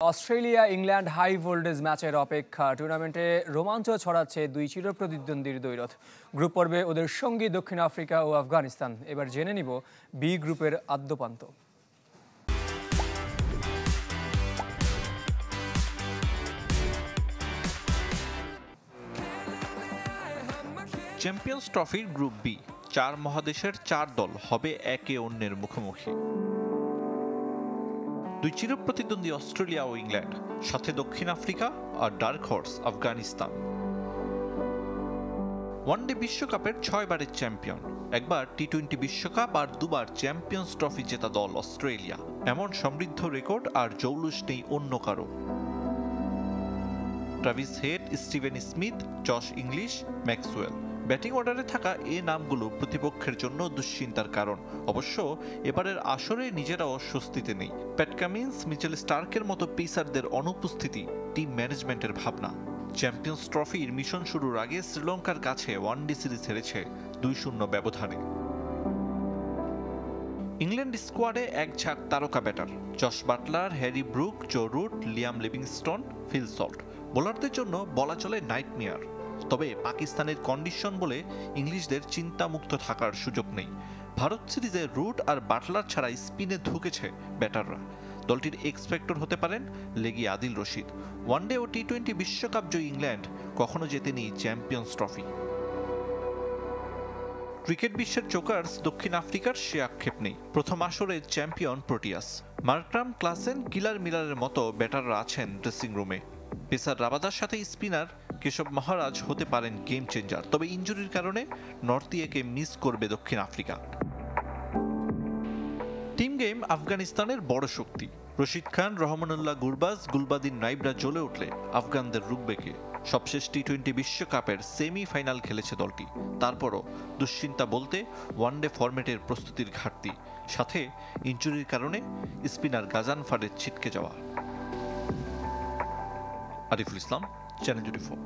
Australia England high voltage ম্যাচের অপেক্ষা। টুর্নামেন্টে রোমাঞ্চ ছড়াচ্ছে দুই চিরপ্রতিদ্বন্দ্বীর দ্বৈরথ। গ্রুপ পর্বে ওদের সঙ্গী দক্ষিণ আফ্রিকা ও আফগানিস্তান। এবার জেনে নিব বি গ্রুপের আদ্যপান্ত। চ্যাম্পিয়ন্স ট্রফির গ্রুপ বি, 4 মহাদেশের 4 দল হবে একে অন্যের মুখোমুখি। দুই চিরপ্রতিদ্বন্দ্বী অস্ট্রেলিয়া ও ইংল্যান্ড, সাথে দক্ষিণ আফ্রিকা আর ডার্ক হর্স আফগানিস্তান। ওয়ানডে বিশ্বকাপের 6 বারের চ্যাম্পিয়ন, একবার টি-20 বিশ্বকাপ আর দুবার চ্যাম্পিয়ন্স ট্রফি জেতা দল অস্ট্রেলিয়া। এমন সমৃদ্ধ রেকর্ড আর জৌলুস নেই অন্য কারো। Travis head, Steven Smith, Josh English, Maxwell, batting অর্ডারে থাকা এ নামগুলো প্রতিপক্ষের জন্য দুশ্চিন্তার কারণ। অবশ্য এবারের আসরে নিজেরাও স্বস্তিতে নেই। প্যাট কামিন্স, মিচেল স্টার্কের মতো পেসারদের অনুপস্থিতি টিম ম্যানেজমেন্টের ভাবনা। চ্যাম্পিয়ন্স ট্রফির মিশন শুরুর আগে শ্রীলঙ্কার কাছে ওয়ানডে সিরিজ হেরেছে 2-0 ব্যবধানে। ইংল্যান্ড স্কোয়াডে এক ঝাঁক তারকা batter, Jos Buttler, Harry Brook, Joe Root, Liam Livingstone, Phil Salt. বোলারদের জন্য বলা চলে নাইটমেয়ার। তবে পাকিস্তানের কন্ডিশন বলে ইংলিশদের চিন্তামুক্ত থাকার সুযোগ নেই। ভারত সিরিজে রুট আর বাটলার ছাড়াই স্পিনে ঢুকেছে ব্যাটাররা। দলটির এক্সপেক্টর হতে পারেন লেগি আদিল রশিদ। ওয়ানডে ও টি-20 বিশ্বকাপ জয়ী ইংল্যান্ড কখনো জেতেনি চ্যাম্পিয়ন্স ট্রফি। ক্রিকেট বিশ্বের জোকার্স দক্ষিণ আফ্রিকার সে আক্ষেপ নেই। প্রথম আসরে চ্যাম্পিয়ন প্রোটিয়াস। মার্করাম, ক্লাসেন, কিলার মিলারের মতো ব্যাটাররা আছেন ড্রেসিং রুমে। পেসার রাবাদার সাথে স্পিনার কেশব মহারাজ হতে পারেন গেম চেঞ্জার। তবে ইনজুরির কারণে নর্থইয়েকে মিস করবে দক্ষিণ আফ্রিকা। টিম গেম আফগানিস্তানের বড় শক্তি। রশিদ খান, রহমানুল্লাহ গুরবাজ, গুলবাদিন নাইবরা জ্বলে উঠলে আফগানদের রুখবে কে? সবশেষ টি-20 বিশ্বকাপের সেমিফাইনাল খেলেছে দলটি। তারপরও দুশ্চিন্তা বলতে ওয়ানডে ফরম্যাটের প্রস্তুতির ঘাটতি, সাথে ইনজুরির কারণে স্পিনার গাজানফারের ছিটকে যাওয়া। আরিফুল ইসলাম, চ্যানেল 24।